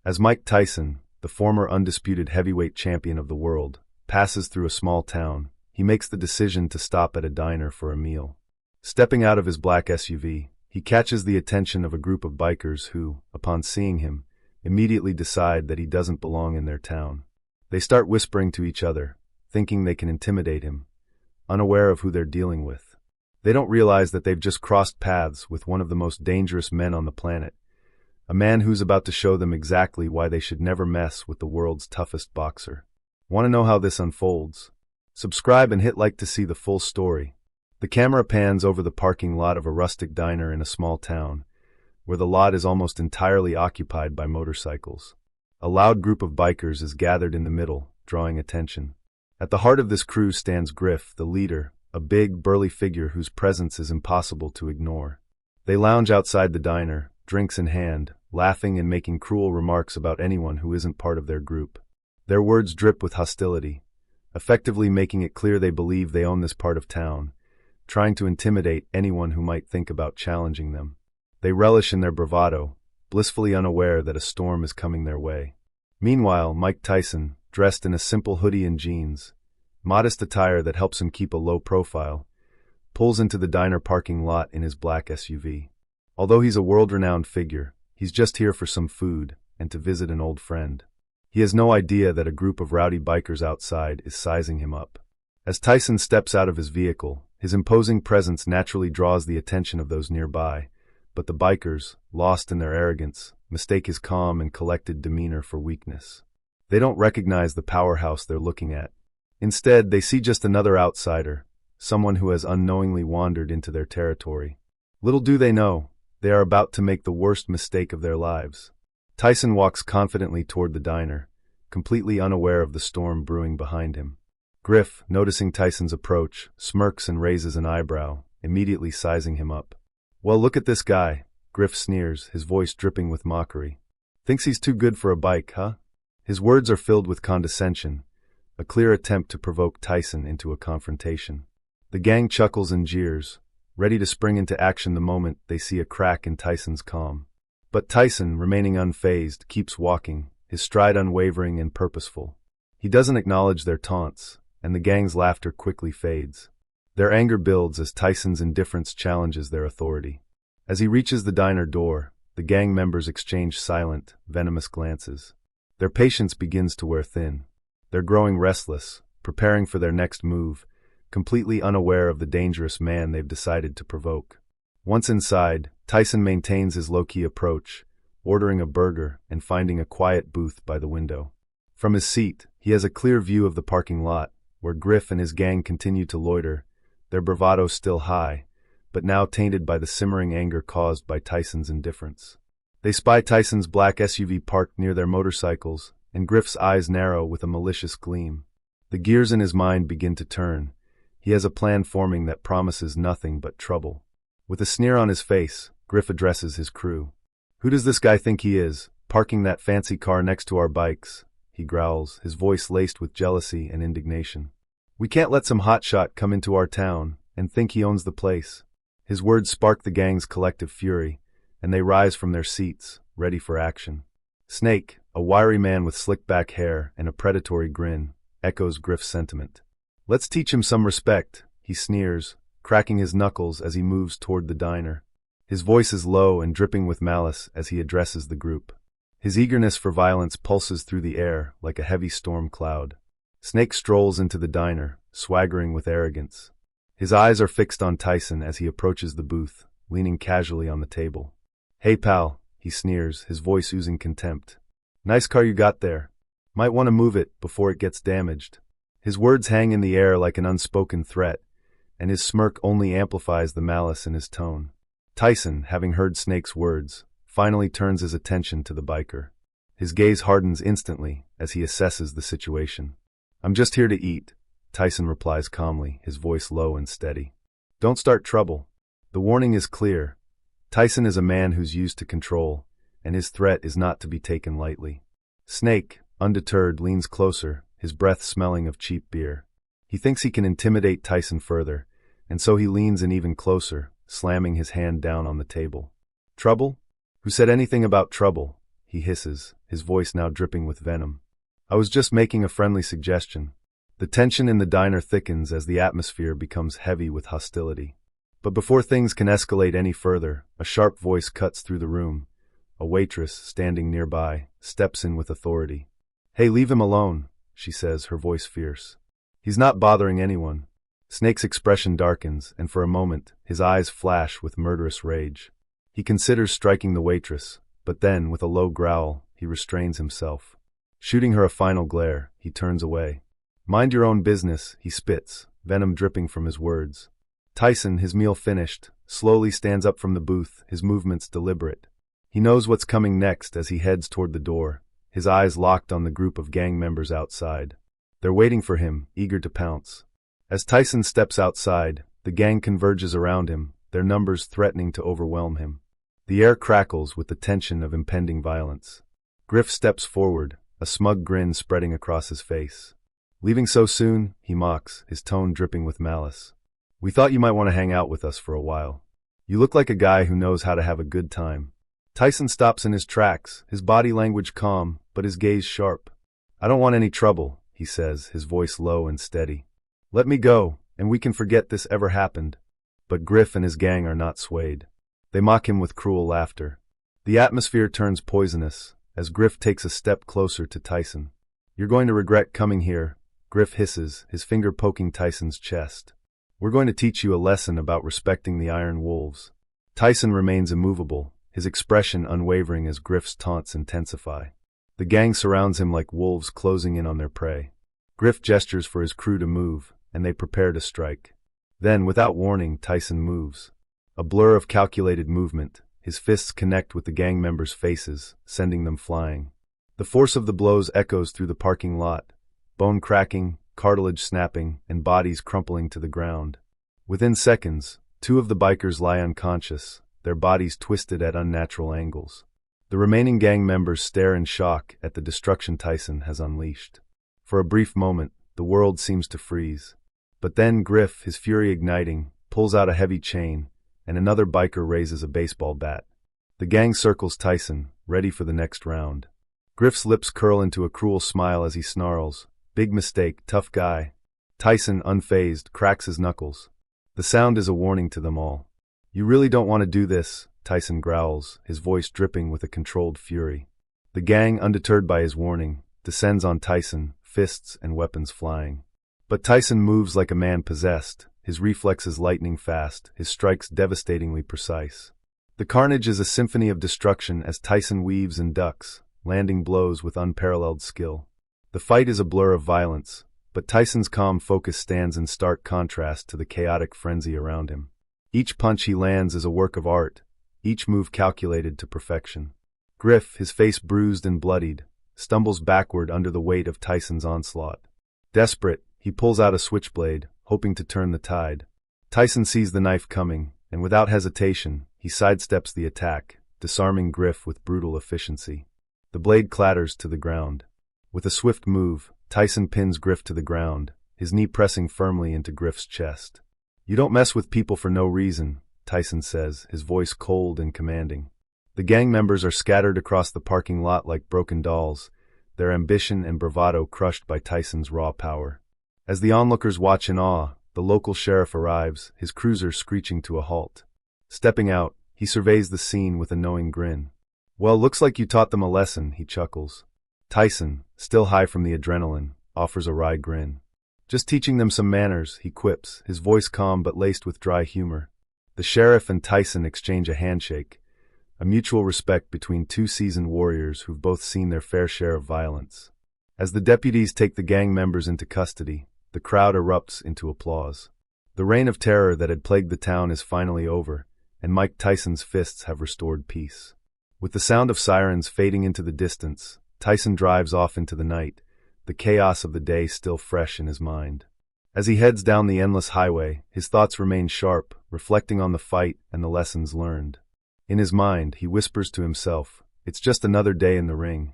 As Mike Tyson, the former undisputed heavyweight champion of the world, passes through a small town, he makes the decision to stop at a diner for a meal. Stepping out of his black SUV, he catches the attention of a group of bikers who, upon seeing him, immediately decide that he doesn't belong in their town. They start whispering to each other, thinking they can intimidate him, unaware of who they're dealing with. They don't realize that they've just crossed paths with one of the most dangerous men on the planet, a man who's about to show them exactly why they should never mess with the world's toughest boxer. Want to know how this unfolds? Subscribe and hit like to see the full story. The camera pans over the parking lot of a rustic diner in a small town, where the lot is almost entirely occupied by motorcycles. A loud group of bikers is gathered in the middle, drawing attention. At the heart of this crew stands Griff, the leader, a big, burly figure whose presence is impossible to ignore. They lounge outside the diner, drinks in hand, laughing and making cruel remarks about anyone who isn't part of their group. Their words drip with hostility, effectively making it clear they believe they own this part of town, trying to intimidate anyone who might think about challenging them. They relish in their bravado, blissfully unaware that a storm is coming their way. Meanwhile, Mike Tyson, dressed in a simple hoodie and jeans, modest attire that helps him keep a low profile, pulls into the diner parking lot in his black SUV. Although he's a world-renowned figure, he's just here for some food and to visit an old friend. He has no idea that a group of rowdy bikers outside is sizing him up. As Tyson steps out of his vehicle, his imposing presence naturally draws the attention of those nearby, but the bikers, lost in their arrogance, mistake his calm and collected demeanor for weakness. They don't recognize the powerhouse they're looking at. Instead, they see just another outsider, someone who has unknowingly wandered into their territory. Little do they know, they are about to make the worst mistake of their lives. Tyson walks confidently toward the diner, completely unaware of the storm brewing behind him. Griff, noticing Tyson's approach, smirks and raises an eyebrow, immediately sizing him up. "Well, look at this guy," Griff sneers, his voice dripping with mockery. "Thinks he's too good for a bike, huh?" His words are filled with condescension, a clear attempt to provoke Tyson into a confrontation. The gang chuckles and jeers, ready to spring into action the moment they see a crack in Tyson's calm. But Tyson, remaining unfazed, keeps walking, his stride unwavering and purposeful. He doesn't acknowledge their taunts, and the gang's laughter quickly fades. Their anger builds as Tyson's indifference challenges their authority. As he reaches the diner door, the gang members exchange silent, venomous glances. Their patience begins to wear thin. They're growing restless, preparing for their next move, completely unaware of the dangerous man they've decided to provoke. Once inside, Tyson maintains his low-key approach, ordering a burger and finding a quiet booth by the window. From his seat, he has a clear view of the parking lot, where Griff and his gang continue to loiter, their bravado still high, but now tainted by the simmering anger caused by Tyson's indifference. They spy Tyson's black SUV parked near their motorcycles, and Griff's eyes narrow with a malicious gleam. The gears in his mind begin to turn. He has a plan forming that promises nothing but trouble. With a sneer on his face, Griff addresses his crew. "Who does this guy think he is, parking that fancy car next to our bikes?" he growls, his voice laced with jealousy and indignation. "We can't let some hotshot come into our town and think he owns the place." His words spark the gang's collective fury, and they rise from their seats, ready for action. Snake, a wiry man with slick-back hair and a predatory grin, echoes Griff's sentiment. "Let's teach him some respect," he sneers, cracking his knuckles as he moves toward the diner. His voice is low and dripping with malice as he addresses the group. His eagerness for violence pulses through the air like a heavy storm cloud. Snake strolls into the diner, swaggering with arrogance. His eyes are fixed on Tyson as he approaches the booth, leaning casually on the table. "Hey pal," he sneers, his voice oozing contempt. "Nice car you got there. Might want to move it before it gets damaged." His words hang in the air like an unspoken threat, and his smirk only amplifies the malice in his tone. Tyson, having heard Snake's words, finally turns his attention to the biker. His gaze hardens instantly as he assesses the situation. "I'm just here to eat," Tyson replies calmly, his voice low and steady. "Don't start trouble." The warning is clear. Tyson is a man who's used to control, and his threat is not to be taken lightly. Snake, undeterred, leans closer, his breath smelling of cheap beer. He thinks he can intimidate Tyson further, and so he leans in even closer, slamming his hand down on the table. "Trouble? Who said anything about trouble?" he hisses, his voice now dripping with venom. I was just making a friendly suggestion. The tension in the diner thickens as the atmosphere becomes heavy with hostility. But before things can escalate any further, a sharp voice cuts through the room. A waitress, standing nearby, steps in with authority. Hey, leave him alone, she says, her voice fierce. He's not bothering anyone. Snake's expression darkens, and for a moment, his eyes flash with murderous rage. He considers striking the waitress, but then, with a low growl, he restrains himself. Shooting her a final glare, he turns away. Mind your own business, he spits, venom dripping from his words. Tyson, his meal finished, slowly stands up from the booth, his movements deliberate. He knows what's coming next as he heads toward the door, his eyes locked on the group of gang members outside. They're waiting for him, eager to pounce. As Tyson steps outside, the gang converges around him, their numbers threatening to overwhelm him. The air crackles with the tension of impending violence. Griff steps forward, a smug grin spreading across his face. Leaving so soon, he mocks, his tone dripping with malice. We thought you might want to hang out with us for a while. You look like a guy who knows how to have a good time. Tyson stops in his tracks, his body language calm, but his gaze sharp. I don't want any trouble, he says, his voice low and steady. Let me go, and we can forget this ever happened. But Griff and his gang are not swayed. They mock him with cruel laughter. The atmosphere turns poisonous, as Griff takes a step closer to Tyson. You're going to regret coming here, Griff hisses, his finger poking Tyson's chest. We're going to teach you a lesson about respecting the iron wolves. Tyson remains immovable, his expression unwavering as Griff's taunts intensify. The gang surrounds him like wolves closing in on their prey. Griff gestures for his crew to move, and they prepare to strike. Then, without warning, Tyson moves. A blur of calculated movement, his fists connect with the gang members' faces, sending them flying. The force of the blows echoes through the parking lot, bone cracking, cartilage snapping, and bodies crumpling to the ground. Within seconds, 2 of the bikers lie unconscious, their bodies twisted at unnatural angles. The remaining gang members stare in shock at the destruction Tyson has unleashed. For a brief moment, the world seems to freeze. But then Griff, his fury igniting, pulls out a heavy chain, and another biker raises a baseball bat. The gang circles Tyson, ready for the next round. Griff's lips curl into a cruel smile as he snarls, "Big mistake, tough guy." Tyson, unfazed, cracks his knuckles. The sound is a warning to them all. "You really don't want to do this," Tyson growls, his voice dripping with a controlled fury. The gang, undeterred by his warning, descends on Tyson, fists and weapons flying. But Tyson moves like a man possessed, his reflexes lightning fast, his strikes devastatingly precise. The carnage is a symphony of destruction as Tyson weaves and ducks, landing blows with unparalleled skill. The fight is a blur of violence, but Tyson's calm focus stands in stark contrast to the chaotic frenzy around him. Each punch he lands is a work of art, each move calculated to perfection. Griff, his face bruised and bloodied, stumbles backward under the weight of Tyson's onslaught. Desperate, he pulls out a switchblade, hoping to turn the tide. Tyson sees the knife coming, and without hesitation, he sidesteps the attack, disarming Griff with brutal efficiency. The blade clatters to the ground. With a swift move, Tyson pins Griff to the ground, his knee pressing firmly into Griff's chest. "You don't mess with people for no reason," Tyson says, his voice cold and commanding. The gang members are scattered across the parking lot like broken dolls, their ambition and bravado crushed by Tyson's raw power. As the onlookers watch in awe, the local sheriff arrives, his cruiser screeching to a halt. Stepping out, he surveys the scene with a knowing grin. "Well, looks like you taught them a lesson," he chuckles. Tyson, still high from the adrenaline, offers a wry grin. "Just teaching them some manners," he quips, his voice calm but laced with dry humor. The sheriff and Tyson exchange a handshake, a mutual respect between 2 seasoned warriors who've both seen their fair share of violence. As the deputies take the gang members into custody, the crowd erupts into applause. The reign of terror that had plagued the town is finally over, and Mike Tyson's fists have restored peace. With the sound of sirens fading into the distance, Tyson drives off into the night, the chaos of the day still fresh in his mind. As he heads down the endless highway, his thoughts remain sharp, reflecting on the fight and the lessons learned. In his mind, he whispers to himself, "It's just another day in the ring.